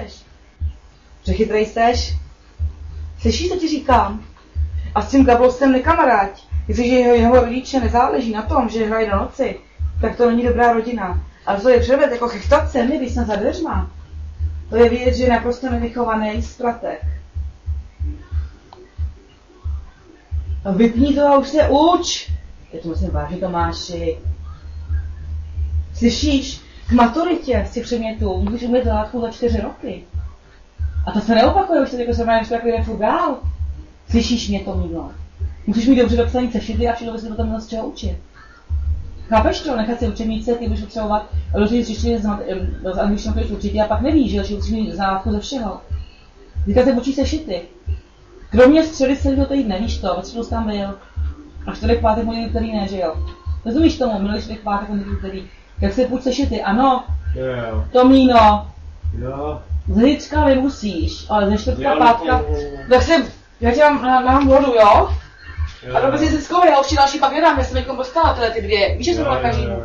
seš? Že chytrej seš? Slyšíš, co ti říkám? A s tím Gablosem nekamaráď. Jestliže jeho rodiče nezáleží na tom, že hrají do noci, tak to není dobrá rodina. Ale to je převed jako chechtat se mi, když jsem za dveřma. To je vidět, že je naprosto nevychovaný zpratek. Vypni to a už se uč. Já to musím vážit, Tomáši. Slyšíš? K maturitě z těch předmětů můžeš umět látku za 4 roky. A to se neopakuje, už to jako srovnáš to takový refuk dál. Slyšíš mě to, Mílo? Musíš mít dobře dopsaný sešity a všechno bys se potom měl z čeho učit. Chápeš to? Nechat si učebnice, ty budeš potřebovat rozhodně třičky z angličtiny budeš určitě a pak nevíš, že musíš mít zálátku ze všeho. Teďka se učí sešity. Kromě středy celého týdne, víš to, ve středu tam byl. A čtvrtek, pátek, pondělí, který ne, že jo? Rozumíš tomu, minulý čtvrtek, pátek, pondělí, který. Jak se půjď sešity, ano? Jo. Tomíno. Jo. Z Hicka nemusíš, ale ze čtvrtka, pátka. Tak se, já ti mám vodu, jo? A dobře si se schovej, já už ti další pak nedám, já jsem někom dostala tyhle ty dvě. Víš, že to byla každému.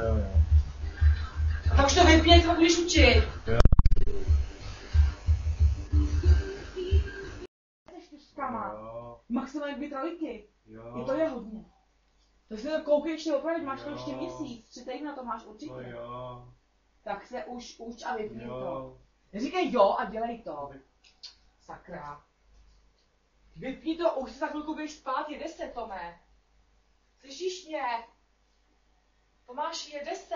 A tak už to vypni, jak to pak budeš učit. Jo. Maximálně 2 trojky. Jo. Je to je hodně. Tak si to koukej ještě opravit, máš to ještě měsíc, 3 týdny na to máš určitě. No jo. Tak se už uč a vypni Jo. to. Neříkej jo a dělej to. Sakra. Vypni to, už se za chvilku běž spát, je 10, Tome. Slyšíš mě? Tomáši, je 10.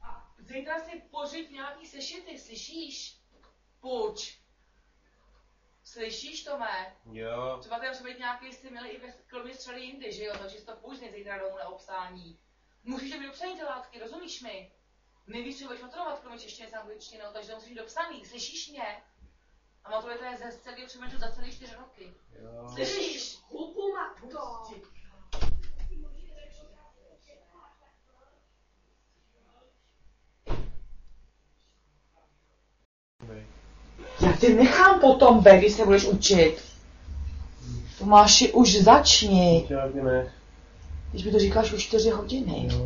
A zítra si pořiď nějaký sešity, slyšíš? Půjč. Slyšíš, Tome? Jo. Třeba tam třeba být nějaký, jsi měli i kromě střely jindy, že jo? Takže si to půjč zítra domů na obstání. Musíš to být dopsaný ty látky, rozumíš mi? Nevíš, co budeš maturovat, kromě češtiny s angličtinou, takže to musíš být dopsaný, slyšíš mě? A maturita je ze celého předmětu za celé 4 roky. Jo. Slyšíš? Hupu, matko! Já tě nechám potom, když se budeš učit. Tomáši, už začni. Ne. Když mi to říkáš už 4 hodiny. Jo.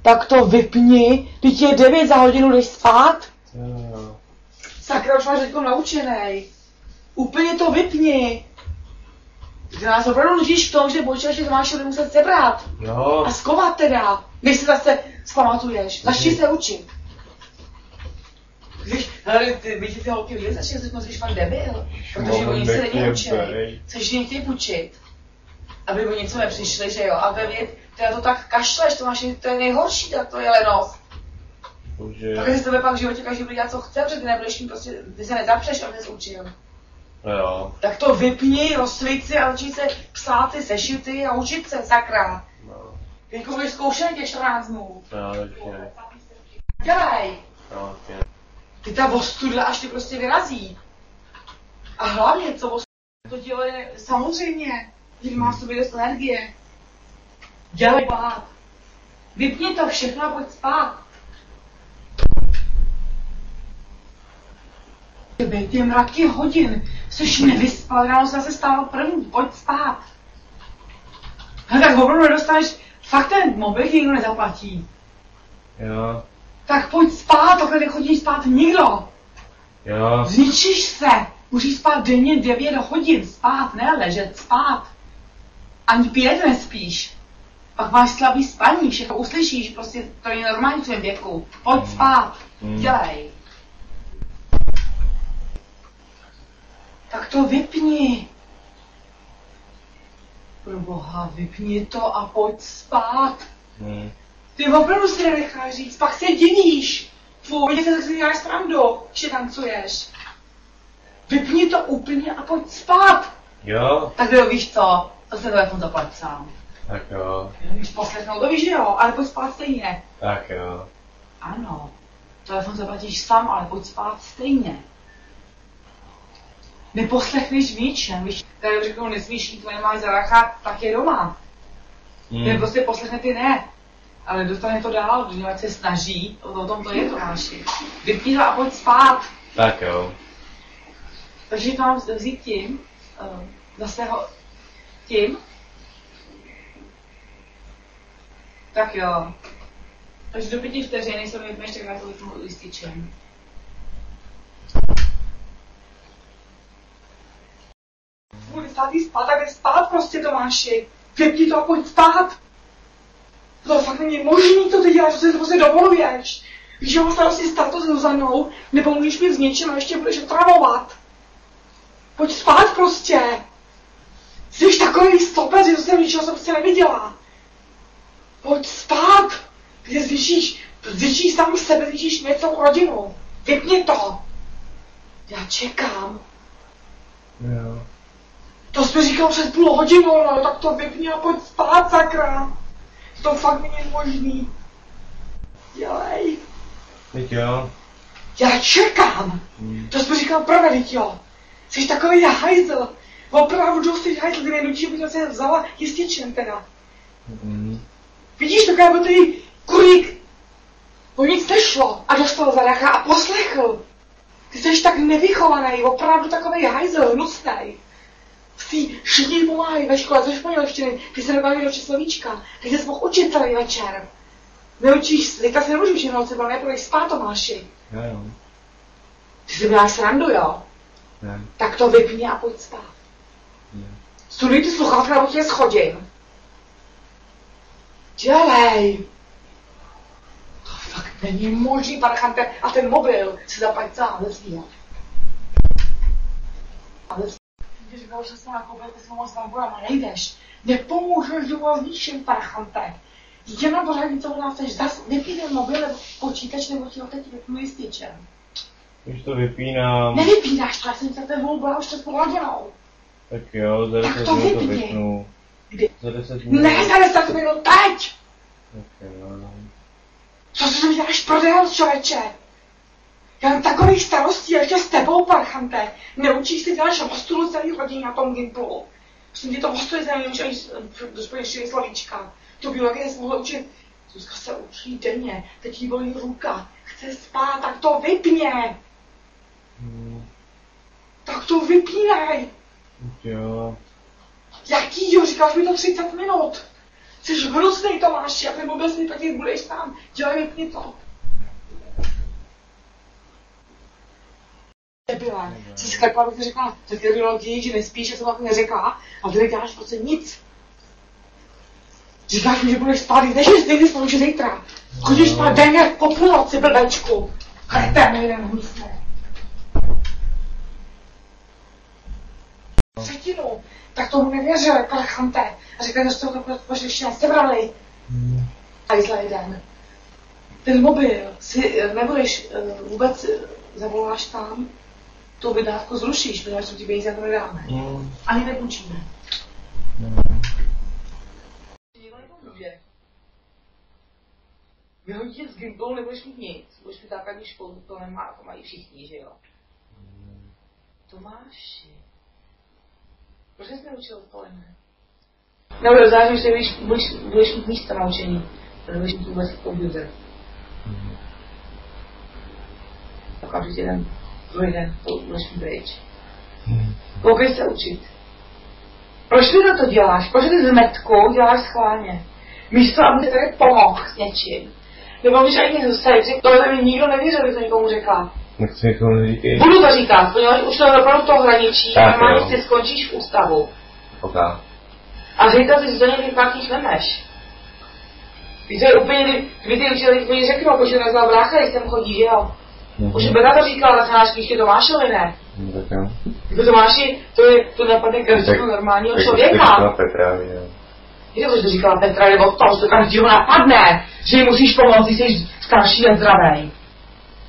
Tak to vypni, teď je 9 za hodinu, jdeš spát. Jo. Sakra, už máš teďko naučenej. Úplně to vypni. Ty nás opravdu nutíš v tom, že počítač že Tomáši bude muset sebrat. Jo. A skovat teda, než se zase zpamatuješ. Začni se učit. Hele, ty holky vidět, začni se jsi fakt debil. Protože oni se nenaučili. Chceš jim učit. Aby o něco nepřišli, že jo. A vědět, ty na to tak kašleš, to je nejhorší, tak to je lenost. Bože. Tak si tebe pak v životě každý bude dělat, co chce, protože ty nebudeš mít prostě, ty se nezapřeš, aby se učil. Jo. Tak to vypni, rozsvíť si a začni se psát ty sešity a učit se, sakra. No. Teďko budeš zkoušet těch 14 dnů. No, takže. Dělej. No, okay. Ty ta ostudla až ty prostě vyrazí. A hlavně, co to tělo je samozřejmě, že má v sobě dost energie. Dělej spát. Vypni to všechno a pojď spát. Ty mraky hodin, jsi nevyspal, ráno se zase stával první, pojď spát. No tak opravdu nedostaneš, fakt ten mobil ti nikdo nezaplatí. Jo. Tak pojď spát, takhle nechodí spát nikdo. Jo. Zničíš se, musíš spát denně 9 hodin, spát, ne ležet, spát. Ani 5 nespíš. Pak máš slabý spaní, všechno uslyšíš, prostě to je normální v tvém věku. Pojď spát, dělej. Tak to vypni. Proboha, vypni to a pojď spát. Ty opravdu si nenecháš říct, pak se divíš. Fuj, se si děláš srandu, že tancuješ. Vypni to úplně a pojď spát. Jo. Tak jo, víš co, to se telefon zaplať sám. Tak jo. Když poslechnou, to víš, že jo, ale pojď spát stejně. Tak jo. Ano, telefon zaplatíš sám, ale pojď spát stejně. Neposlechneš v ničem, víš, tady řeknou, nesmíš jít, nemáš zaracha, tak je doma. Ten prostě poslechne ty ne. Ale dostane to dál, když se snaží, o tom to je to náši. Vypni to a pojď spát. Tak jo. Takže to mám vzít tím, zase ho, tím. Tak jo. Takže do 5 vteřin, než se mi vypneš, tak na to vypnu lističem. Bude stát jí spát, tak jde spát prostě, Tomáši. Vypni to a pojď spát. To fakt není možný, to ty děláš, co si to prostě dovoluješ. Víš, že mám starosti s tátou Zuzanou, nepomůžeš mi s něčím a ještě budeš otravovat. Pojď spát prostě. Jsi takový stopec, že to jsem ničeho jsem prostě neviděla. Pojď spát. Kde zvětšíš sám sebe, zvětšíš mě celou rodinu. Vypni to. Já čekám. Jo. To jsi mi říkal před půl hodinou, no, tak to vypni a pojď spát, sakra. To fakt není možný. Dělej. Teď jo. Já čekám. To jsi mi říkal prvé, teď jo. Jsi takový hajzl. Opravdu jsi hajzl, kdy nenučí, abych se vzala jističem teda. Vidíš, to byl tady kurník. O nic nešlo a dostal zadacha a poslechl. Ty jsi tak nevychovaný, opravdu takový hajzl, hnusnej. Ty všichni pomáhají ve škole ze španělštiny, ty se dokážeš učit slovíčka, ty se mohl učit celý večer. Neučíš, teďka se nemůžu učit noci, ale nepůjdeš spát, Tomáši. Jo. Ty si děláš srandu, jo? Ne. Tak to vypni a pojď spát. Studuj ty sluchátka, nebo tě schodím. Dělej. To fakt není možný, parchante. A ten mobil si zaplať sám, nezvíjat. Když říkal, že jsem nakoupil ty svou moc bramborama, nejdeš. Nepomůžeš doma s ničím, parchante. Jde na pořádně, co nás chceš. Zas vypí ten mobil, nebo počítač, nebo ti ho teď vypnu jističem. Už to vypínám. Nevypínáš to, já jsem se tebou byla už před půl hodinou. Tak jo, za 10 to minut to vypni. vypnu. Kdy? Za 10 minut. Ne, za 10 minut, teď! Tak jo. Co si to děláš prodejel, člověče? Já mám takových starostí, ještě s tebou, parchante. Neučíš si děláš hostulu celý hodin na tom Gimplu. Jsem ti to hostuje za nevím, ještě slovíčka. To biologie se mohla učit. Zuzka se učí denně, teď jí bolí ruka. Chce spát, tak to vypně. Tak to vypínej. Jo. Jakýho? Říkáš mi to 30 minut. Jsi hnusnej, Tomáši, a ten mobil si taky budeš sám. Dělej, vypni to. Debile, jsi sklepla, abych ti řekla, že ty biologii, že nespíš, že jsem tak neřekla, a ty neděláš prostě nic. Říkáš mi, že budeš spát, než nejde spolu, že zítra. Chodíš spát denně po půlnoci, blbečku. Chrtem jeden hnusný. Třetinu, tak tomu nevěřili, parchante. A říkali, že z toho pošliště sebrali. A za jeden. Ten mobil si nebudeš vůbec zavoláš tam, tu vydávku zrušíš, protože jsou ti peníze, to nedáme. Ani nepůjčíme. Nikdo nepomůže. Vyhodit z Gimplu nebudeš mít nic. Budeš mít základní školu, to nemá, to mají všichni, že jo? Tomáši. Proč jsi neučil odpoledne? Nebo do září, že budeš mít místo na učení. Budeš mít vůbec komputer. Okamžitě den, druhý den, to budeš mít pryč. Koukej se učit. Proč ty to děláš? Proč ty zmetku děláš schválně? Místo, aby se tady pomohl s něčím. Nebo víš, jak mi zase řekl, tohle mi nikdo nevěřil, bych to někomu řekla. Nechci někomu neříkej. Budu to říkat, protože už to opravdu to hraničí, normálně si skončíš v ústavu. Ok. A zítra si do něj vyplatíš nemeš. Víš, to je úplně, kdyby ty učitelé mi řeknou, protože nazval brácha, když sem chodí, že jo? Už Beta to říkala, zachánáš knížky Tomášovi, ne? Tak jo. Jako Tomáši, to napadne každého normálního člověka. Tak to Petra, jo. Víte, proč to říkala Petra, nebo to, že to každého napadne, že jí musíš pomoct, když jsi starší a zdravej.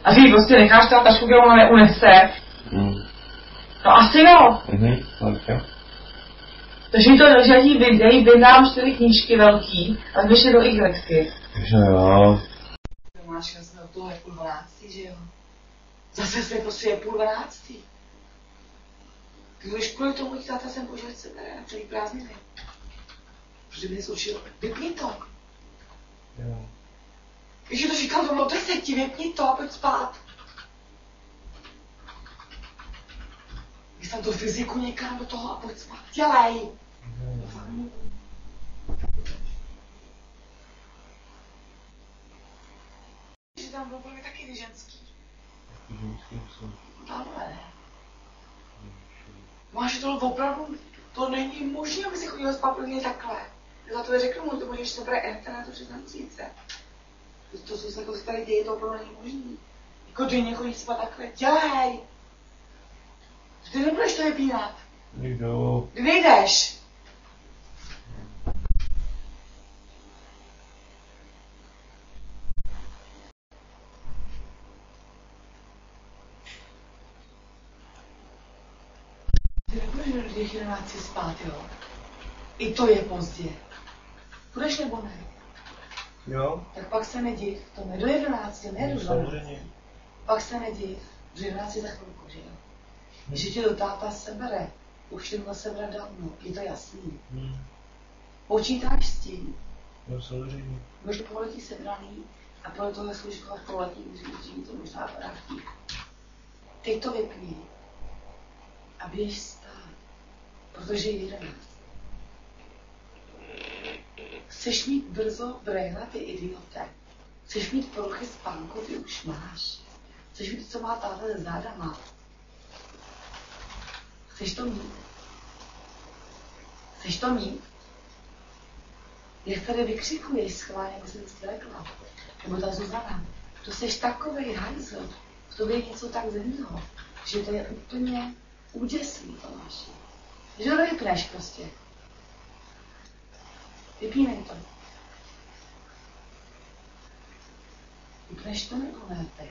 A ty ji prostě necháš tam tašku, kterou ona neunese. No asi jo. Tak jo. Takže mi to nežadí videj, vydám 4 knížky velký a zbyšli do Y. Takže jo. Tomáš, jsme od toho je 11:30, že jo? Zase jsme prostě je 11:30. Když kvůli tomu ti táta sem požil sebe na celý prázdniny. Protože by neslušil, vypni to. Jo. Když je to říkal, to bylo 10, vypni to a pojď spát. Když tam tu fyziku někam do toho a pojď spát. Dělej. Ono byly taky ty ženský. Ženský jsou. Tamhle. Máš to opravdu, to není možné, aby si chodila spát plně takhle. Já to řeknu mu, to budeš se bere na to přes měsíce. To, co se jako tady děje, to opravdu není možný. Jako denně chodíš spát takhle, dělej! Ty nebudeš to vypínat. Jdu. Kdy nejdeš? Ty nebudeš do těch 11 spát, jo? I to je pozdě. Budeš nebo ne? Jo? Tak pak se nediv, to ne do 11, ne do 12. Samozřejmě. Pak se nediv, že 11 je za chvilku, že jo? Že tě do táta sebere, už tě měl sebrat dávno, je to jasný. Počítáš s tím, No samozřejmě. budeš to poletí sebraný a podle toho služka v poletí, když to možná vrátí. Teď to vypni a běž spát, protože je 11. Chceš mít brzo brejla, ty idiote. Chceš mít poruchy spánku, ty už máš. Chceš mít, co má táta se zádama. Chceš to mít? Chceš to mít? Jak tady vykřikuješ schválně, jako se vstvekla. Nebo ta Zuzana. To jsi takovej hajzl. V tobě je něco tak zemního, že to je úplně úděsný, Tomáši. Že to vypneš prostě. Vypínej to. Vypneš to nebo ne teď?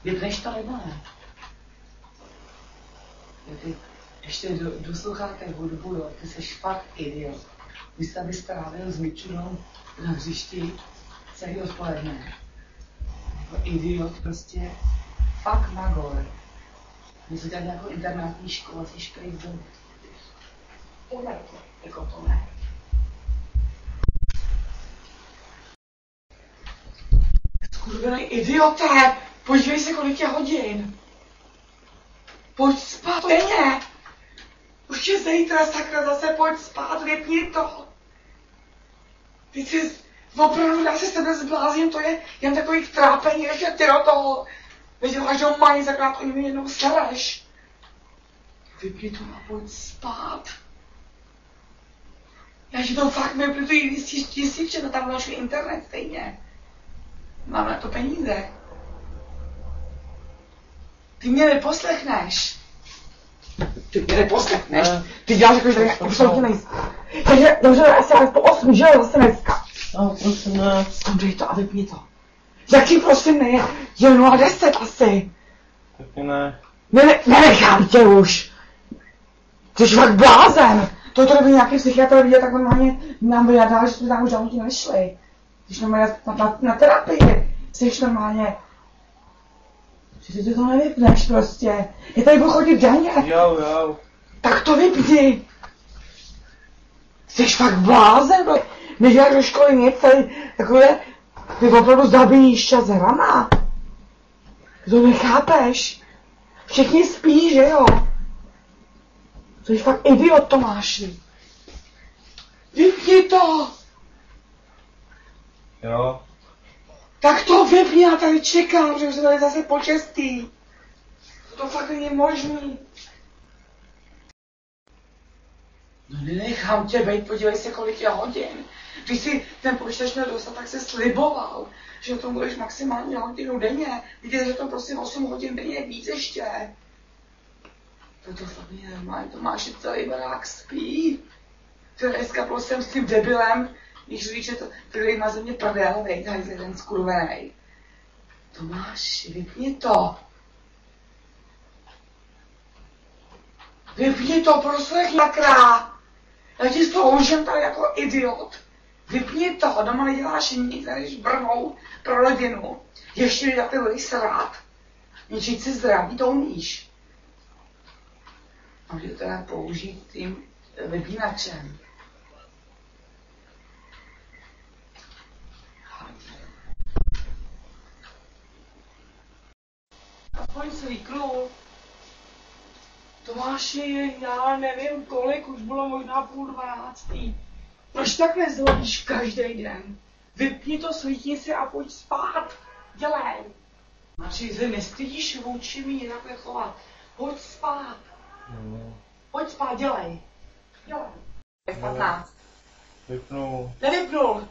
Vypneš to nebo ne? Ty ještě do sluchátek hudbu, jo, ty jsi fakt idiot. Vy jste tady strávil s Mičunou na hřišti celý odpoledne. Jako idiot prostě fakt na gol. My jsme tady jako internátní škola, jsi šprejt domů. Tohle to, jako to ne. Skurvený idioté! Podívej se, kolik je hodin! Pojď spát, denně! Už je zítra, sakra, zase pojď spát, vypni to! Ty jsi, opravdu dá se s tebe zblázním, to je jen takový trápení, ještě ty do toho! Neděláš doma nic, akorát o něm jednou sereš! Vypni to a pojď spát! Já ti to fakt vypnu, to jistí, že tam našli internet stejně. Mám na to peníze. Ty mě neposlechneš. Ty mě neposlechneš. Ty děláš jako, že tady absolutně nejsi. Takže dobře, já se po 8, že jo, zase dneska. No, prosím ne. Dej to a vypni to. Jaký prosím ne? Je 0:10 asi. Taky ne. Nenechám tě už. Ty jsi fakt blázen. To kdyby nějaký psychiatr viděl, tak normálně nám vyjadal, že jsme tam už dávno ti nešli. Jsi normálně na terapii. Jsi normálně. Že ty to nevypneš prostě. Je tady budu chodit denně. Jo. Tak to vypni. Jsi fakt blázen, neděláš do školy nic, tady takové, ty opravdu zabíjíš čas rana. Ty to nechápeš. Všichni spí, že jo? Jsi fakt idiot, Tomáši. Vypni to. Jo. Tak to vypni, já tady čekám, že už se tady zase počestí. To fakt není možný. No nenechám tě bejt, podívej se, kolik je hodin. Když si ten počítač měl dostat, tak se sliboval, že o tom budeš maximálně hodinu denně. Víte, že to prostě 8 hodin denně víc ještě. To fakt není normální, Tomáši, celý barák spí. To dneska byl jsem s tím debilem, když říct, že to tady má ze mě prdel, tady je ten skurvenej. Tomáši, vypni to. Vypni to, proslech nakrát. Já ti sloužím tady jako idiot. Vypni to, doma neděláš nic, než brnou pro rodinu. Ještě já ty budeš srát. Ničit si zdraví, to umíš. A můžu teda použít tím vypínačem. Aspoň svýknu. Tomáši, já nevím kolik, už bylo možná 11:30. Proč tak nezlobíš každý den? Vypni to svítici a pojď spát. Dělej. Máši, se nestydíš vůči mi takhle chovat. Pojď spát. Pojď spát, dělej. Dělej. 15. Vypnu. Nevypnul.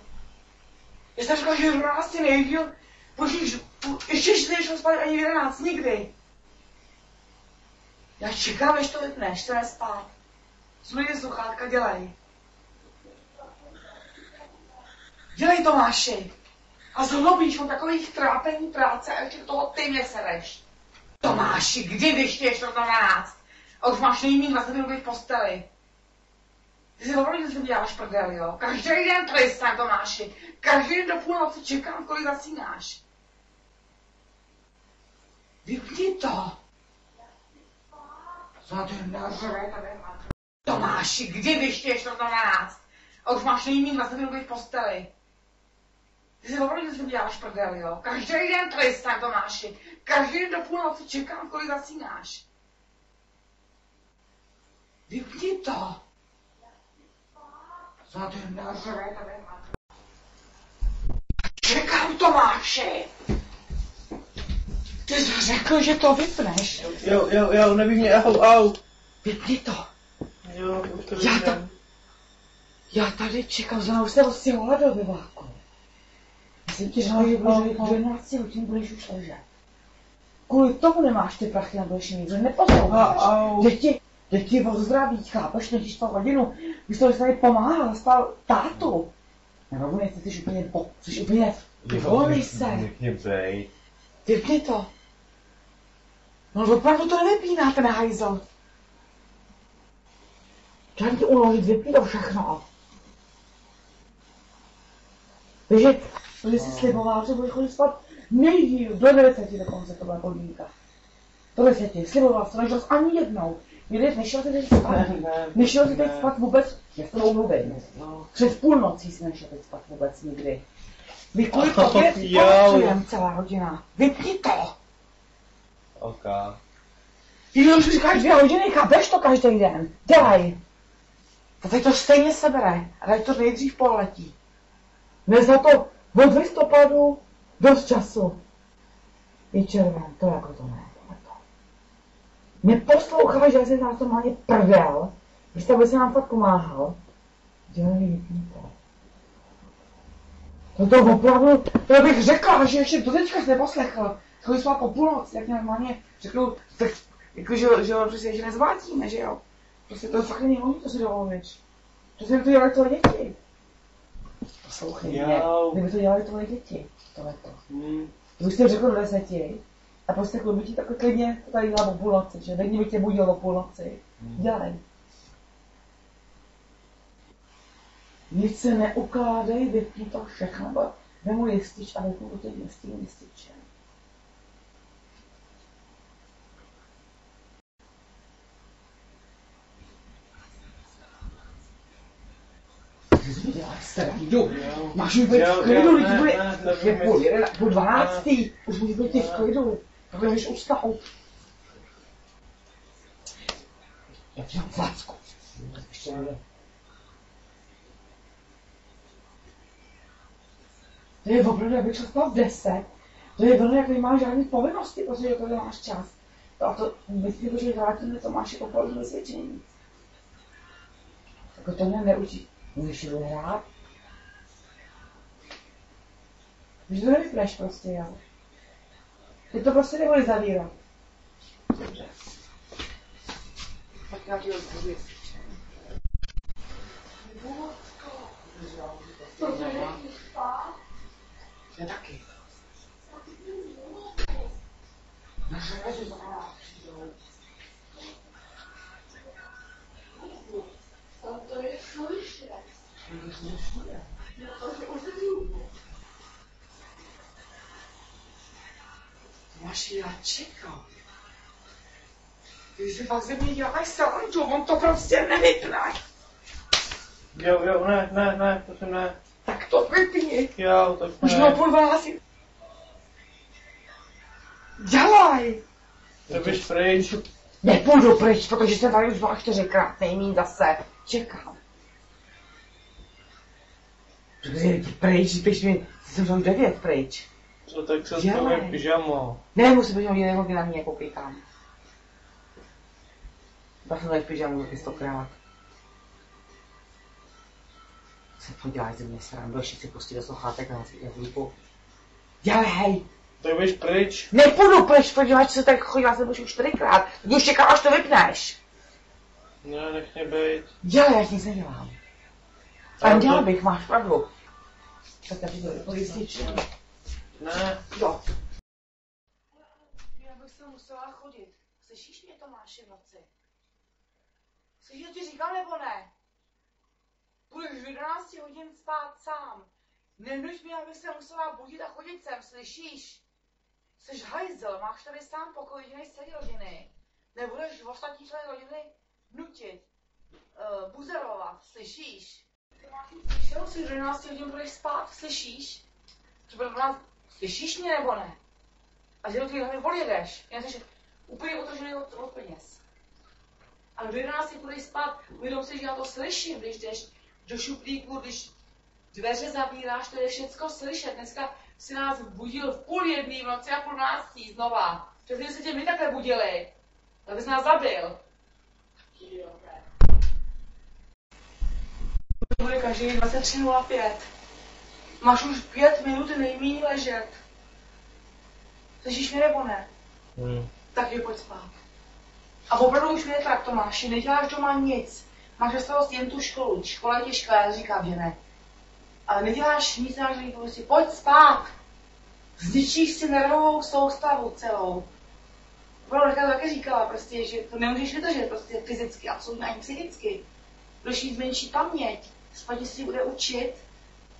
Já jsem říkal, že 12 nejdýl. Ještě si nešel spát ani v 11, nikdy. Já čekám, než to vypneš, to nespát. Smluvně sluchátka, dělej. Dělej, Tomáši. A zhlobíš, mám takových trápení práce a ještě do toho ty mě sereš. Tomáši, kdy vyštěš to 12? A už máš nejmín 20 minut v posteli. Ty si opravdu, že se děláš prdel, jo? Každý den tady jsem, Tomáši. Každý den do půlnoci čekám, kolik zasínáš. Vypni to. Tomáši, kdy vyštěš to 12? A už máš nejmín 20 minut v posteli. Ty si opravdu, že se děláš prdel, jo? Každý den tady jsem, Tomáši. Každý den do půlnoci čekám, kolik zasínáš. Vypni to. Tomáši! Ty jsi řekl, že to vypneš. Jo, neví mě, au. Vypni to. Jo, už to Já tady čekám, že už se ostěhovala do vyváku. Já jsem ti řekl, že v 12 hodin budeš už ležet. Kvůli tomu nemáš ty prachy na další míře, neposloucháš. Teď ti ozdraví, chápeš, než to hodinu, když to tady pomáhal, spal tátu. Nebo ne, ty jsi úplně, volnej se. Vypni to. No opravdu to nevypíná, ten hajzl. Čím ti ulovit, vypni to všechno. Takže jsi sliboval, že budeš chodit spát nejdíl, do 10 dokonce, to byla podmínka. Do 10, sliboval jsi, nežil jsi ani jednou. Nešel jsi teď spát. Nešel jsi teď spát vůbec, já s tebou mluvím. Přes půlnocí jsi nešel teď spát vůbec nikdy. Vy kvůli tobě spolupracujeme celá hodina. Vypni to. OK. Jo, už říkáš 2 hodiny, chápeš to každý den. Dělej. A teď to stejně sebere. A teď to nejdřív poletí. Dnes za to od listopadu dost času. Je červen, to jako to ne. Neposloucháš, že jsi nás to máně prdel, když to by se nám fakt pomáhal. Dělej, vypni to. To opravdu, to bych řekla, že ještě do teďka jsi neposlechl. Chodí spát po půlnoci, jak normálně řeknu, tak jako, že nezvátíme, že jo. Prostě to fakt neumí, to si dovolíš. To si to dělali tvoje děti. Poslouchej mě, kdyby to dělali tvoje děti, tohleto. Když jsi řekl do 10, a prostě by ti takhle klidně to tady dělá o půlnoci, že denně by tě budil o půlnoci. Dělej. Nic se neukládej, vypni to všechno, nebo vemu jistič a vypnu to teď s tím jističem. Děláš srandu. Máš už být v klidu, lidi bude po 12. Už můžeš být v klidu. Tak jdeš usnout. Já ti dám placku. Ještě nejde. To je opravdu, abych šel spát v 10. To je velmi, jak nemáš žádný povinnosti, protože to máš čas. A to myslím, že vrátíme Tomáši opravdu svědčení. Tak to mě neučí. Můžeš jít hrát? Když to nevypneš prostě, jo. Ty to prostě nebudeš zavírat. Dobře. Tak já ti odbudu. Já taky. Naše věci znamená přijdou. To je slyšet. Máš já čekal. Ty si fakt ze mě děláš srandu, on to prostě nevypne. Jo, ne, to jsem ne. Tak to vypni. Jo, to už mám půl 12. Dělaj. To běž pryč. Nepůjdu pryč, protože jsem tady už byla 4krát nejmín zase. Čekám. Protože pryč, když mi, jsem šel 9 pryč. Co tak se Dělej. stavím pyžamo. Nemusím být hodně hodně na mě, koukejkám. Pak jsem tady v pyžamu taky 100krát. Se poděláš ze mě srám, došli si pustit do sluchátek na zvuku. Dělej! Tak běž pryč. Nepůjdu pryč, podíváš, co tak chodila jsem už 4krát. Tak už čekám, až to vypneš. Ne, nech mě bejt. Dělej, já nic nedělám. A dělal bych, máš pravdu. Tak tady to pojistit. Ne. Jo. Já bych se musela chodit. Slyšíš mě, Tomáši, v noci? Slyšíš, že ti říkám, nebo ne? Budeš v 11 hodin spát sám. Nenuť mě, abych se musela budit a chodit sem, slyšíš? Jsi hajzel, máš tady sám pokoj jedinej z celé rodiny. Nebudeš v ostatní členy rodiny nutit, buzerovat, slyšíš? Ty máš nic slyšel, si v 11 hodin budeš spát, slyšíš? Slyšíš mě nebo ne? A že do té hlavy odjedeš, já jsi úplně otržený od peněz. Ale v 11 budeš spát, uvědom si, že já to slyším, když jdeš do šuplíku, když dveře zavíráš, to je všecko slyšet. Dneska si nás budil v 11:30 v noci a 11:30 znova. Přesně se tě my takhle budili, abys nás zabil. To bude každý 23:05. Máš už 5 minut nejméně ležet. Slyšíš mě nebo ne? Tak je pojď spát. A opravdu už mě tak, Tomáši, neděláš doma nic. Máš ve starost jen tu školu. Škola je těžká, já říkám, že ne. Ale neděláš nic, nemáš ani prostě. Pojď spát. Zničíš si nervovou soustavu celou. Opravdu to taky říkala, prostě, že to nemůžeš vydržet prostě fyzicky, absolutně ani psychicky. Budeš mít menší paměť. Spatě si bude učit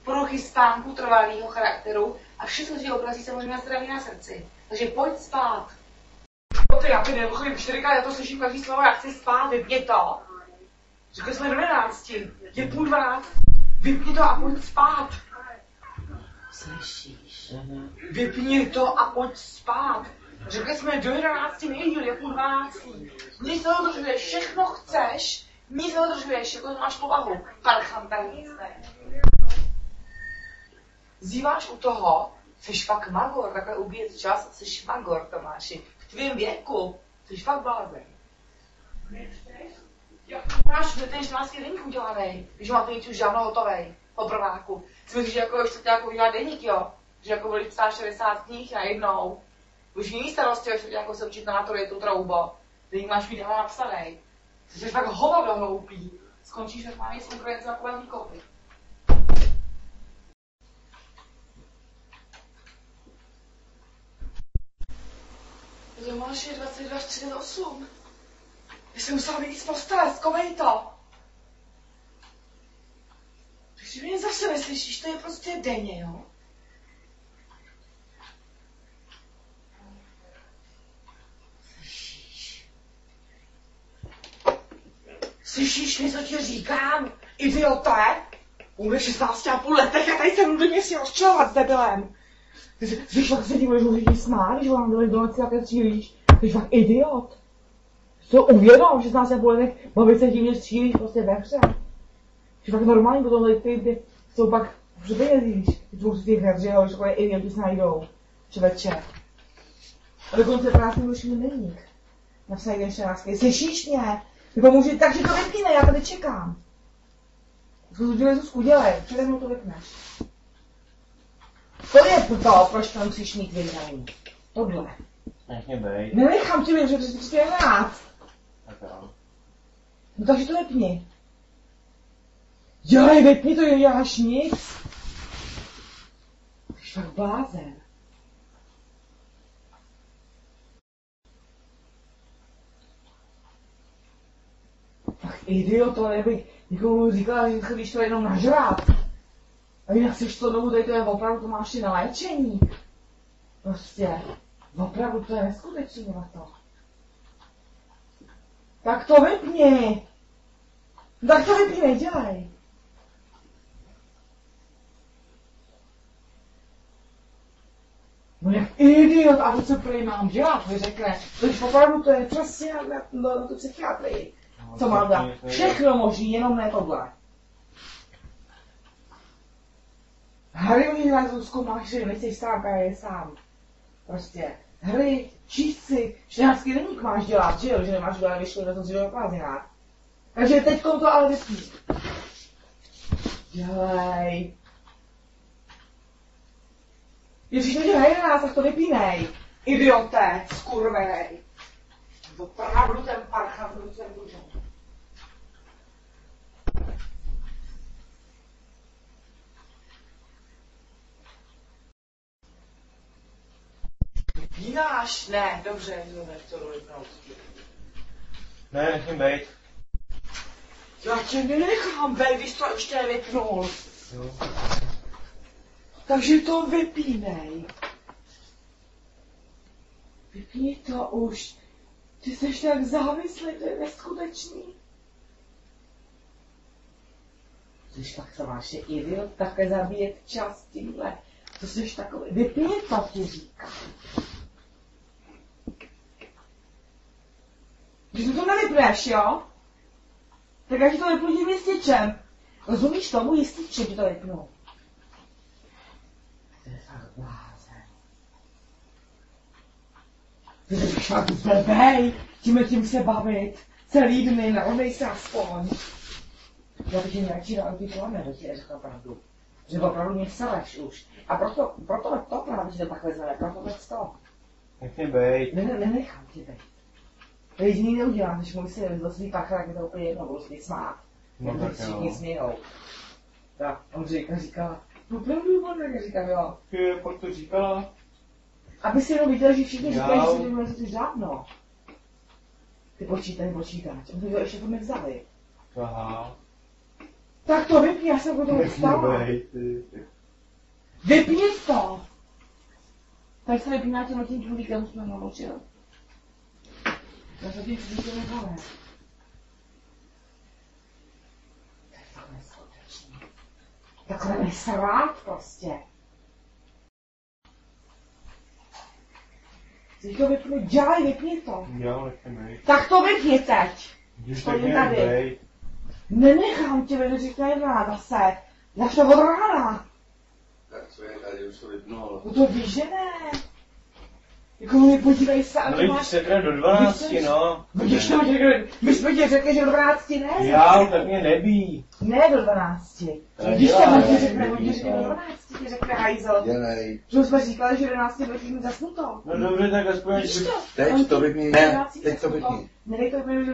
poruchy spánku trvalého charakteru a všechno ti obrazí samozřejmě na zdraví na srdci. Takže pojď spát. Já ty nemohli 4krát, já to slyším každý slovo, já chci spát, vypni to. Řekli jsme do 11, je 11:30, vypni to a pojď spát. Slyšíš? Vypni to a pojď spát. Řekli jsme do 11 nejdíl, je 11:30. Nic neodržuješ, všechno chceš, nic neodržuješ, jako máš povahu. Parchantarnice. Zýváš u toho, jsi fakt magor, takhle ubíjet čas, jsi magor, Tomáši. V tvém věku, jsi fakt blázen. Jak máš ten 14 deník udělanej, když máte jít už dávno hotovej, po prváku. Si myslíš, že jako ještě jako udělat deník, jo? Že jako byli psát 60 knih a jednou. Už jiný starosti, že jako se učit na maturitu troubo. Deník máš mít dávno napsanej. Jsi fakt hovado hloupý. Skončíš normálně s konkurencem a kolem výkopy. Tomáš je 22:48. Já jsem musela vyjít z postele, zkovej to. Takže mě zase neslyšíš, to je prostě denně, jo? Slyšíš? Slyšíš mi, co ti říkám? Idioté? Už je 16,5 letech a tady jsem do mě si rozčilovat s debilem. Jsi fakt se ti budeš hodně smát, když vám byli do noci jaké střílíš. Jsi fakt idiot. Co uvědom, 16,5 letech bavit se tím, že střílíš prostě ve hře. Jsi fakt normální, potom ty jsou pak v hře jezdíš. Ty jsou si těch hře, že takové idioti se najdou. Člověče. A dokonce pro nás nebudeš mít deník. Napsali den 14. Slyšíš mě? Ty pomůži tak, že to vypíne, já tady čekám. Udělej Zuzku, dělej, přede mnou to vypneš. To je to, proč to musíš mít vyhraný. Tohle. Nech mě bejt. Nenechám ti věřit, že jsi prostě rád. Tak jo. No takže to vypni. Dělej, vypni to, neděláš nic. Jsi fakt blázen. Tak idiot, to nebych někomu říkala, že chodíš to jenom nažrát. A jinak chceš to domů, tady to je opravdu, to máš i na léčení. Prostě, opravdu to je neskutečný na to. Tak to vypni. Tak to vypni, nedělej. No jak idiot, a to co prý mám dělat, mi řekne. Tož opravdu to je přesně na tu psychiatrii. Co mám dát? Všechno možný, jenom ne tohle. Hry umí na Zuzku, máš, že nechceš sám, je sám. Prostě hry, číst si, 14 denník máš dělat, že jo, že nemáš dělat vyšlo na tom zřejmě prázdninách. Takže teďkom to ale vypí. Dělej. Ježíš, to dělej na nás, tak to vypínej. Idiote, skurvenej. Opravdu ten parchant, ten buďon. Vypínáš? Ne, dobře, to jdu vypnout. Ne, nech mě bejt. Já tě nenechám, baby, jsi to ještě nevypnul. Jo. Takže to vypínej. Vypni to už. Ty jsi tak závislý, to je neskutečný. Jsi fakt to máš, je idiot, takhle zabíjet čas tímhle. To jsi takový, vypni to, ti říkám. Když to nevypneš, jo? Tak já ti to vypnu tím jističem. Rozumíš tomu jističem, ti to vypnu. To je fakt blázen. Ty jsi fakt blbej, tím se bavit. Celý dny, neodej se aspoň. Já bych jim radši dal ty klamé, do tě řekla pravdu. Že opravdu mě seleš už. A proto to právě, že to takhle zvede, proto vůbec to. Nech mě bejt. Nenechám tě bejt. To jediný neudělám, když můj si do svý pacha, tak mi to úplně jedno, budu si smát. No tak jo. Všichni smějou. Tak, Ondřejka říkala, opravdu, Ondřejka říkám, jo. Je, proč to říkala? Aby si jenom viděl, že všichni říkají, že Jo. si to něco už dávno. Ty počítač, on to ještě furt nevzali. Aha. Tak to vypni, já jsem o toho Nech mě vstala. bejt, ty. Vypni to! Tak se vypíná tím čudíkem, jsme naločil. Já se tím čudíkem nezále. To je fakt neskutečný. Takhle nesrát prostě. Chceš to vypnout? Dělej, vypni to. Jo, nech mě bejt. Tak to vypni teď. Když Pojď tak mě tady. bejt. Nenechám tě, neřík nejedná zase. Dáš to od rána. Tak co je tady, už to vypnul. No to víš, že ne. Jako mi podívej se, a No to jdi máš... se teda do 12, Víš, no. Vidíš to, my jsme ti řekli, že do 12 ne. Já, tak mě nebí. Ne do 12. Ale Vidíš to, dělá, on ti ne, řekne, on ti vidí řekne to. do 12, ti řekne hajzel. Dělej. Že jsme říkali, že do 12 budeš mít zasnuto. No dobře, tak aspoň... Víš to? Teď to vypni, ne, teď to vypni. Nedej to vypni, že...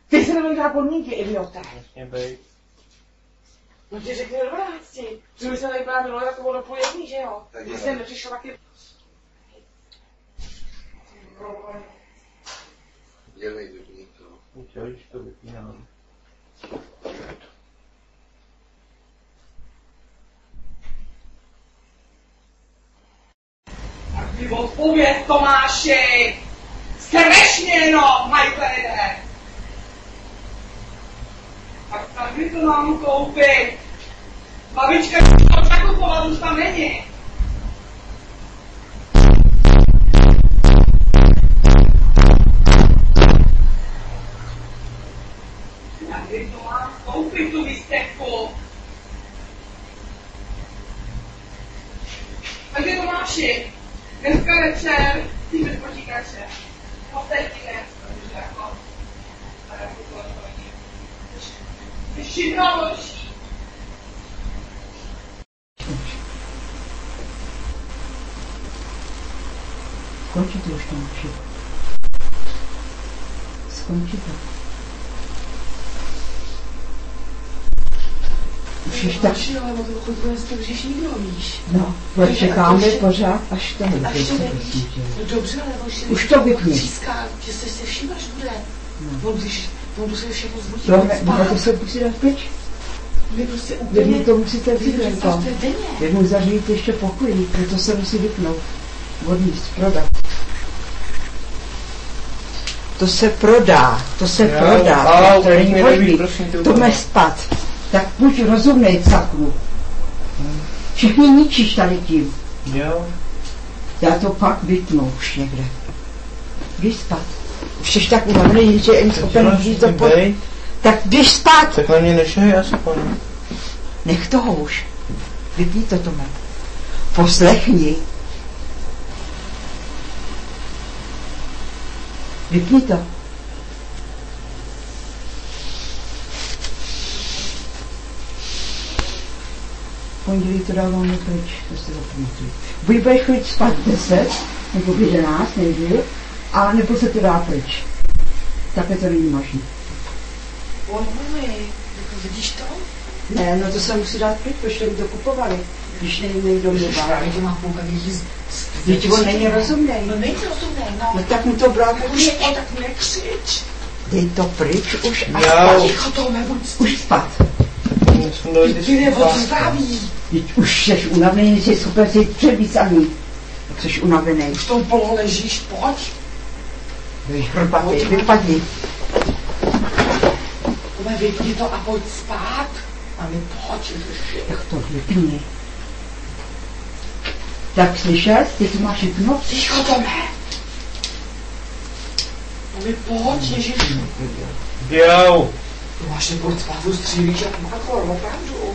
Ty se nevěděla podmínky, idiote. Nech mě bejt. No ti řekne do 12. Že my jsme tady byla minulé, tak to bylo do půl jedný, že jo? Tak Když dělej. jsem nepřišel taky... Dělej, vypni to. Čau, když to vypínám. Tak ty odpověď, Tomáši! Strašně, no, hajtlede! Tak tady to mám koupit. Babička to nakupovat, už tam není. Tady to mám koupit, tu výstřevku. Takže Tomáši, dneska večer si bez počítače. Ostatní ne, protože jako... Ale jako to není. Všechno loží. Skončí to už tam vše. Skončí to. Už je tak. Jo, ale to chodíme z toho, že nikdo víš. No, čekáme pořád, až to Až to nevíš. No dobře, ale Už to vypni. Tříská, že se si všímáš bude. No. On se všechno zbudí. No, to se musí dát pryč. Vy prostě Jednou úplně... to musíte vypnout. představte denně. Jednou zařídit ještě pokoj, proto se musí vypnout. Odníst, prodat. To se prodá, to není hodný, to mě spad. Tak buď rozumnej, caklu. Všichni ničíš tady tím. Jo. Já to pak vypnu už někde. Běž spát. Už jsi tak unavený, že jen schopen říct to pod... Tak běž spát. Tak na mě nešej aspoň. Nech toho už. Vypni to, Tome. Poslechni. Vypni to. Pondělí to dáváme pryč, to se zapamatuju. Buď budeš chodit spát 10, nebo v 11, nejdřív, a nebo se to dá pryč. Takhle to není možné. Vidíš to? Ne, no to se musí dát pryč, protože mi to kupovali, když nejdou doma. Právě to má půlka lidí Vždyť on není rozumnej. No není rozumnej, No no. tak mu to brácha. Už je tak nekřič. Dej to pryč už a Jau. Ticho to, nebuď už spát. Ty nebo zdraví. Teď už jsi unavený, nejsi schopen si přebít ani. Jak jsi unavený. Už to polo ležíš, pojď. Jdeš hrbatý, vypadni. Tome, vypni to a pojď spát. A my pojď. Jak to vypni. Tak slyšel, ty to máš vypnout? Ticho, Tome. A my pojď, ježiš. Jau. No až nepojď spát, ustřílíš jak makor, opravdu.